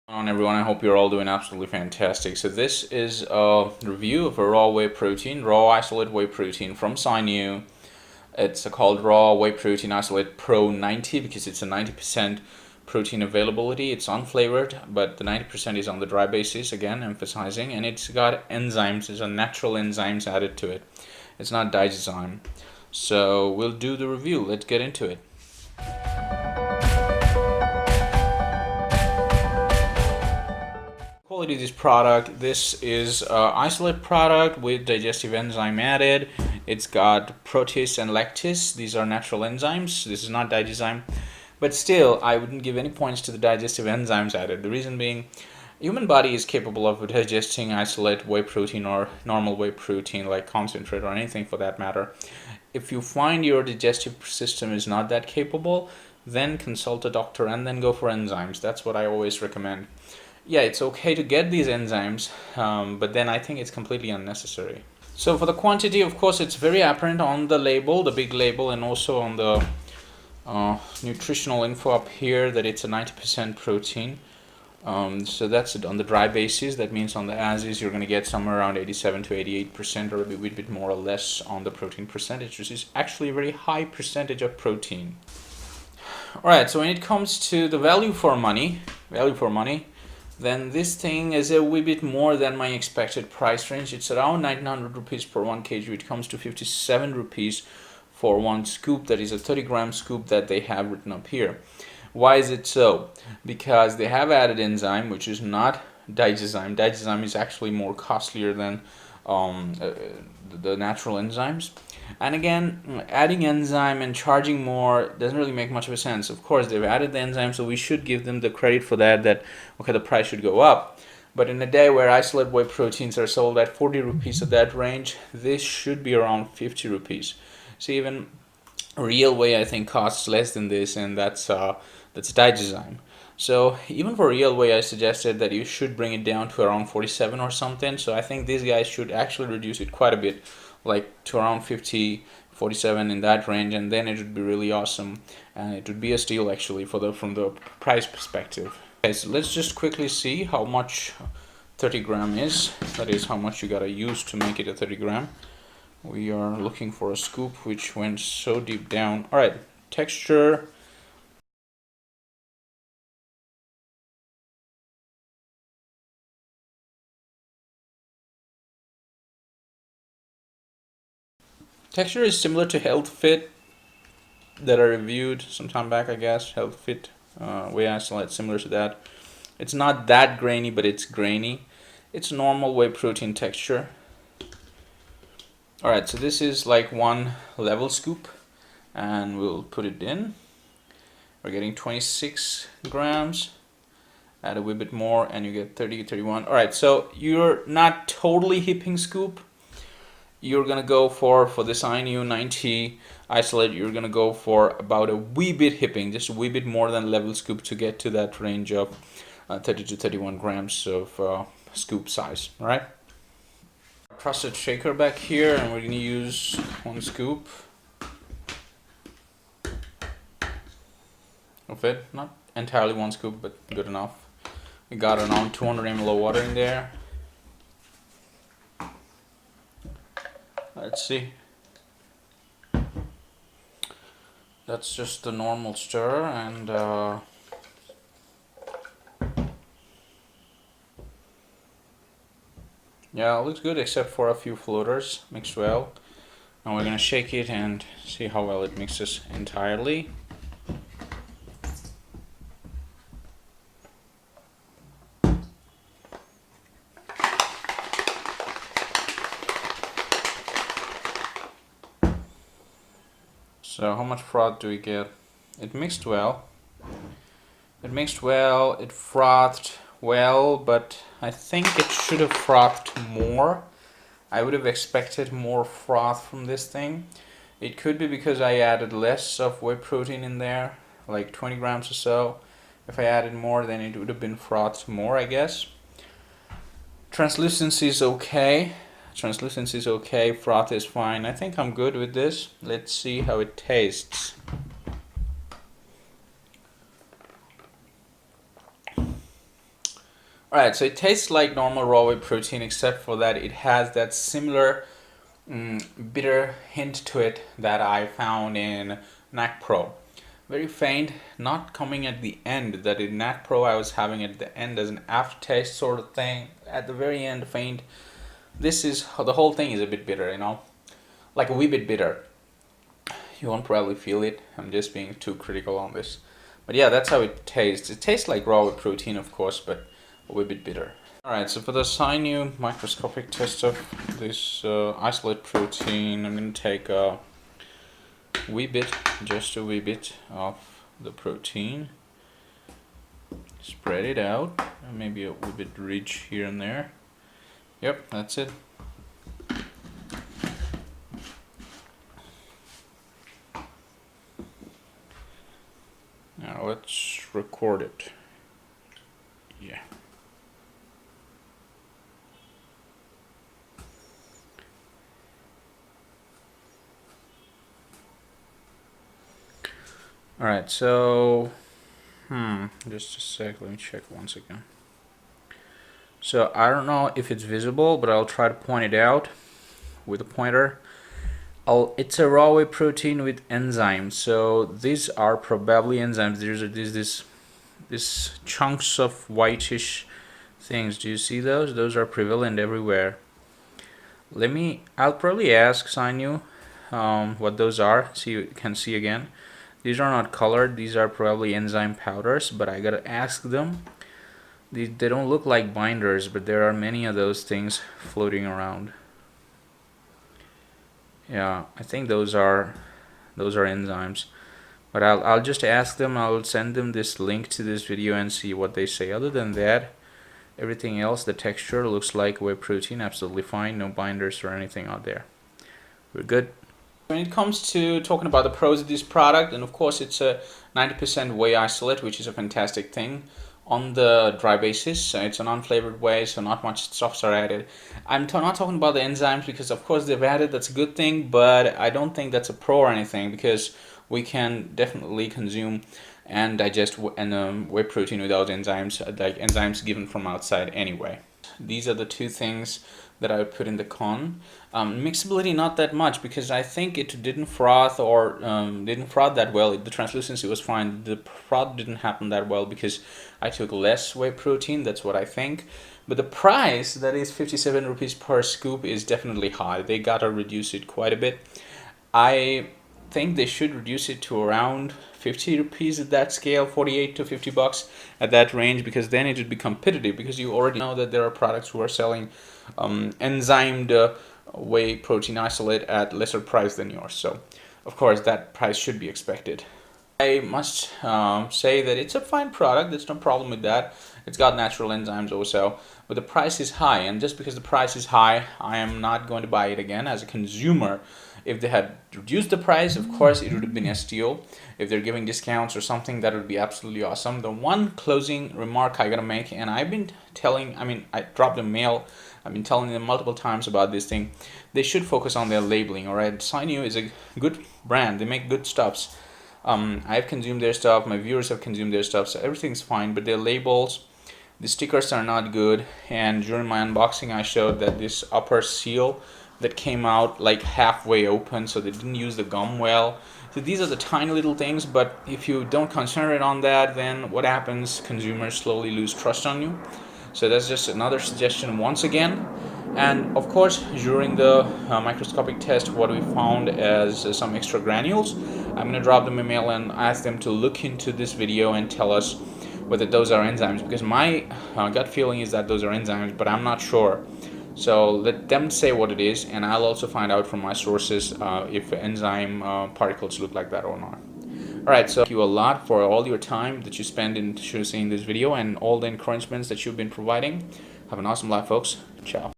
On everyone, I hope you're all doing absolutely fantastic. So this is a review of a raw whey protein, raw isolate whey protein from Sinew. It's called raw whey protein isolate Pro 90 because it's a 90% protein availability. It's unflavored, but the 90% is on the dry basis, again emphasizing, and it's got enzymes, it's a natural enzymes added to it. It's not digyzyme. So we'll do the review. Let's get into it. Quality of this product: this is isolate product with digestive enzyme added. It's got protease and lactase. These are natural enzymes. This is not digyzyme, but still I wouldn't give any points to the digestive enzymes added. The reason being, human body is capable of digesting isolate whey protein or normal whey protein like concentrate or anything for that matter. If you find your digestive system is not that capable, then consult a doctor and then go for enzymes. That's what I always recommend. Yeah, it's okay to get these enzymes, but then I think it's completely unnecessary. So for the quantity, of course, it's very apparent on the label, the big label, and also on the nutritional info up here that it's a 90% protein. So that's it on the dry basis. That means on the as is, you're going to get somewhere around 87 to 88% or a bit more or less on the protein percentage, which is actually a very high percentage of protein. Alright, so when it comes to the value for money, then this thing is a wee bit more than my expected price range. It's around 1900 rupees per 1 kg. It comes to 57 rupees for one scoop. That is a 30-gram scoop that they have written up here. Why is it so? Because they have added enzyme, which is not digyzyme. Digyzyme is actually more costlier than the natural enzymes. And again, adding enzyme and charging more doesn't really make much of a sense. Of course, they've added the enzyme, so we should give them the credit for that, okay, the price should go up. But in a day where isolate whey proteins are sold at 40 rupees at that range, this should be around 50 rupees. So even real whey, I think, costs less than this, and that's digyzyme. So even for real whey, I suggested that you should bring it down to around 47 or something. So I think these guys should actually reduce it quite a bit, like to around 50, 47 in that range, and then it would be really awesome, and it would be a steal actually from the price perspective. Okay, so let's just quickly see how much 30 gram is. That is how much you gotta use to make it a 30 gram. We are looking for a scoop which went so deep down. All right, texture. Texture is similar to Health Fit that I reviewed some time back, I guess. Health Fit whey isolate, similar to that. It's not that grainy, but it's grainy. It's normal whey protein texture. Alright, so this is like one level scoop, and we'll put it in. We're getting 26 grams. Add a wee bit more, and you get 30, 31. Alright, so you're not totally hipping scoop. You're gonna go for this Sinew 90 isolate, you're gonna go for about a wee bit hipping, just a wee bit more than level scoop to get to that range of 30 to 31 grams of scoop size. All right, trusted shaker back here, and we're gonna use one scoop of it, not entirely one scoop, but good enough. We got around 200 ml of water in there. Let's see. That's just the normal stir, and yeah, it looks good except for a few floaters. Mixed well. Now we're gonna shake it and see how well it mixes entirely. So how much froth do we get? It mixed well. It mixed well, it frothed well, but I think it should have frothed more. I would have expected more froth from this thing. It could be because I added less of whey protein in there, like 20 grams or so. If I added more, then it would have been frothed more, I guess. Translucency is okay. Translucency is okay, froth is fine. I think I'm good with this. Let's see how it tastes. Alright, so it tastes like normal raw whey protein, except for that it has that similar bitter hint to it that I found in nakpro. Very faint, not coming at the end. That in nakpro I was having at the end as an aftertaste sort of thing. At the very end, faint. This is, the whole thing is a bit bitter, you know, like a wee bit bitter. You won't probably feel it. I'm just being too critical on this. But yeah, that's how it tastes. It tastes like raw whey protein, of course, but a wee bit bitter. Alright, so for the Sinew microscopic test of this isolate protein, I'm going to take a wee bit, just a wee bit of the protein, spread it out, maybe a wee bit rich here and there. Yep, that's it. Now let's record it. Yeah. Alright, so just a sec, let me check once again. So I don't know if it's visible, but I'll try to point it out with a pointer. It's a raw whey protein with enzymes. So these are probably enzymes. There's these chunks of whitish things. Do you see those? Those are prevalent everywhere. I'll probably ask Sinew what those are. So you can see again. These are not colored. These are probably enzyme powders, but I gotta ask them. They don't look like binders, but there are many of those things floating around. Yeah, I think those are enzymes. But I'll just ask them. I'll send them this link to this video and see what they say. Other than that, everything else, the texture looks like whey protein, absolutely fine. No binders or anything out there. We're good. When it comes to talking about the pros of this product, and of course it's a 90% whey isolate, which is a fantastic thing on the dry basis. It's an unflavored whey, so not much stuffs are added. I'm not talking about the enzymes because of course they've added, that's a good thing, but I don't think that's a pro or anything, because we can definitely consume and digest whey protein without enzymes, like enzymes given from outside anyway. These are the two things that I would put in the con. Mixability not that much, because I think it didn't froth or didn't froth that well. The translucency was fine. The froth didn't happen that well because I took less whey protein, that's what I think. But the price, that is 57 rupees per scoop, is definitely high. They gotta reduce it quite a bit. I think they should reduce it to around 50 rupees at that scale, 48 to 50 bucks at that range, because then it would be competitive, because you already know that there are products who are selling enzymed whey protein isolate at lesser price than yours. So of course that price should be expected. I must say that it's a fine product. There's no problem with that. It's got natural enzymes also, but the price is high, and just because the price is high, I am not going to buy it again as a consumer. If they had reduced the price, of course it would have been a steal. If they're giving discounts or something, that would be absolutely awesome. The one closing remark I gotta make, and I've been telling, I dropped a mail, I've been telling them multiple times about this thing. They should focus on their labeling, alright? Sinew is a good brand. They make good stuffs. I've consumed their stuff, my viewers have consumed their stuff, so everything's fine, but their labels, the stickers are not good. And during my unboxing I showed that this upper seal that came out like halfway open, so they didn't use the gum well. So these are the tiny little things, but if you don't concentrate on that, then what happens? Consumers slowly lose trust on you. So that's just another suggestion once again. And of course, during the microscopic test, what we found as some extra granules, I'm going to drop them a mail and ask them to look into this video and tell us whether those are enzymes, because my gut feeling is that those are enzymes, but I'm not sure. So let them say what it is, and I'll also find out from my sources if enzyme particles look like that or not. Alright, so thank you a lot for all your time that you spend in seeing this video and all the encouragements that you've been providing. Have an awesome life, folks. Ciao.